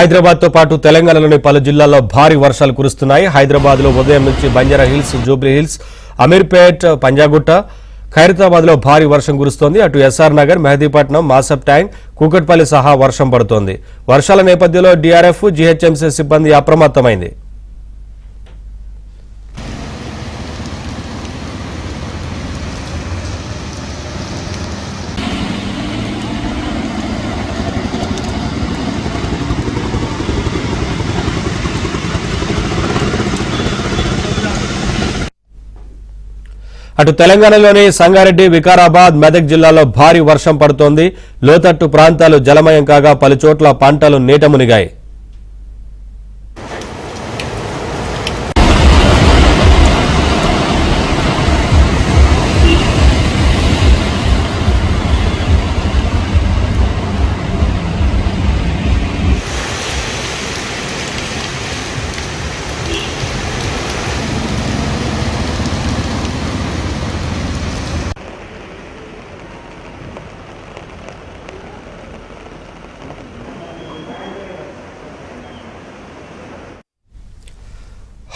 హైదరాబాద్ తో పాటు తెలంగాణలోని పలు జిల్లాల్లో భారీ వర్షాలు కురుస్తున్నాయి. హైదరాబాద్ లో ఉదయం నుంచి Banjara hills, Jubilee hills, Ameerpet, Panjagutta, Khairatabad లో భారీ వర్షం కురుస్తోంది. అటు ఎస్ఆర్ నగర్, మెహదీపట్నం, మాసబ్ ట్యాంక్, కూకట్పల్లి సహా వర్షం పడుతోంది. వర్షాల నేపథ్యంలో డీఆర్ఎఫ్, జీహెచ్ఎంసీ సిబ్బంది అప్రమత్తమైంది. అటు తెలంగాణలోని సంగారెడ్డి, వికారాబాద్, మెదక్ జిల్లాలో భారీ వర్షం పడుతోంది. లోతట్టు ప్రాంతాలు జలమయం కాగా పలు చోట్ల పంటలు నీట మునిగాయి.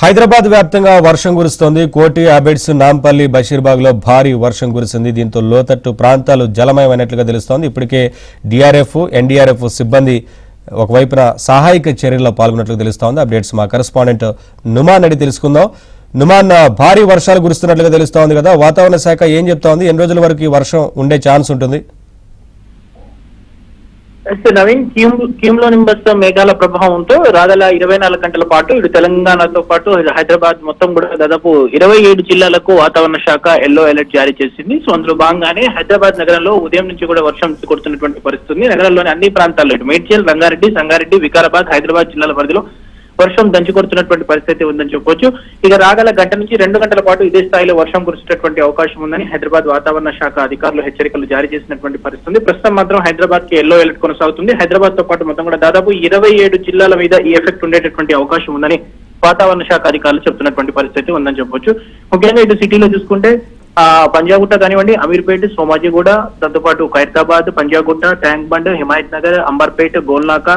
హైదరాబాద్ వ్యాప్తంగా వర్షం కురుస్తోంది. కోటి, అబిడ్స్, నాంపల్లి, బషీర్బాగ్ లో భారీ వర్షం కురిసింది. దీంతో లోతట్టు ప్రాంతాలు జలమయమైనట్లుగా తెలుస్తోంది. ఇప్పటికే డీఆర్ఎఫ్, ఎన్డీఆర్ఎఫ్ సిబ్బంది ఒకవైపున సహాయక చర్యల్లో పాల్గొన్నట్లు తెలుస్తోంది. అప్డేట్స్ మా కరెస్పాండెంట్ నుమాన్ అడిగి తెలుసుకుందాం. నుమాన్, భారీ వర్షాలు కురుస్తున్నట్లుగా తెలుస్తోంది కదా, వాతావరణ శాఖ ఏం చెప్తోంది? ఎన్ని రోజుల వరకు ఈ వర్షం ఉండే ఛాన్స్ ఉంటుంది? నవీన్, క్యూమ్లో నింబస్ మేఘాల ప్రభావంతో రాగల 24 గంటల పాటు ఇటు తెలంగాణతో పాటు హైదరాబాద్ మొత్తం కూడా దాదాపు 27 జిల్లాలకు వాతావరణ శాఖ ఎల్లో అలర్ట్ జారీ చేసింది. సో అందులో భాగంగానే హైదరాబాద్ నగరంలో ఉదయం నుంచి కూడా వర్షం కొడుతున్నటువంటి పరిస్థితి. నగరంలోని అన్ని ప్రాంతాల్లో ఇటు మేడ్చల్, రంగారెడ్డి, సంగారెడ్డి, వికారాబాద్, హైదరాబాద్ జిల్లాల పరిధిలో వర్షం దంచి కొడుతున్నటువంటి పరిస్థితి ఉందని చెప్పొచ్చు. ఇక రాగల గంట నుంచి 2 గంటల పాటు ఇదే స్థాయిలో వర్షం కురిసేటటువంటి అవకాశం ఉందని హైదరాబాద్ వాతావరణ శాఖ అధికారులు హెచ్చరికలు జారీ చేసినటువంటి పరిస్థితి. ప్రస్తుతం మాత్రం హైదరాబాద్ కి ఎల్లో అలర్ట్ కొనసాగుతుంది. హైదరాబాద్ తో పాటు మొత్తం కూడా దాదాపు 27 జిల్లాల మీద ఈ ఎఫెక్ట్ ఉండేటటువంటి అవకాశం ఉందని వాతావరణ శాఖ అధికారులు చెప్తున్నటువంటి పరిస్థితి ఉందని చెప్పొచ్చు. ముఖ్యంగా ఇటు సిటీలో చూసుకుంటే పంజాగుట్ట కానివ్వండి, అమీర్పేట్, సోమాజిగూడ, దాంతోపాటు ఖైరతాబాద్, పంజాగుట్ట, ట్యాంక్ బండ్, హిమాయత్ నగర్, అంబర్పేట్, గోల్నాక,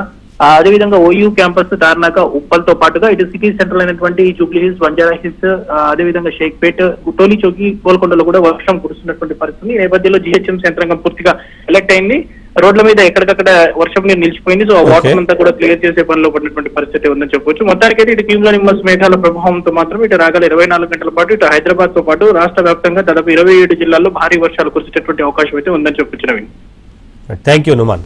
అదేవిధంగా ఓయూ క్యాంపస్, తార్నాక, ఉప్పల్ తో పాటుగా ఇటు సిటీ సెంట్రల్ అయినటువంటి జూబ్లీ హిల్స్, బంజారా హిల్స్, అదేవిధంగా షేక్పేట్, టోలీ చౌకీ, గోల్కొండలో కూడా వర్షం కురుస్తున్నటువంటి పరిస్థితి. ఈ నేపథ్యంలో జీహెచ్ఎంసీ యంత్రాంగం పూర్తిగా ఎలక్ట్ అయింది. రోడ్ల మీద ఎక్కడికక్కడ వర్షం నీరు నిలిచిపోయింది. సో ఆ వాటర్ అంతా కూడా క్లియర్ చేసే పనిలో పడినటువంటి పరిస్థితి ఉందని చెప్పొచ్చు. మొత్తానికి అయితే ఇటు క్యూమ్లో నింబస్ మేఘాల ప్రభావంతో మాత్రం ఇటు రాగల 24 గంటల పాటు ఇటు హైదరాబాద్ తో పాటు రాష్ట్ర వ్యాప్తంగా దాదాపు 27 జిల్లాల్లో భారీ వర్షాలు కురిసేటటువంటి అవకాశం అయితే ఉందని చెప్పొచ్చు. Naveen, thank you Numan.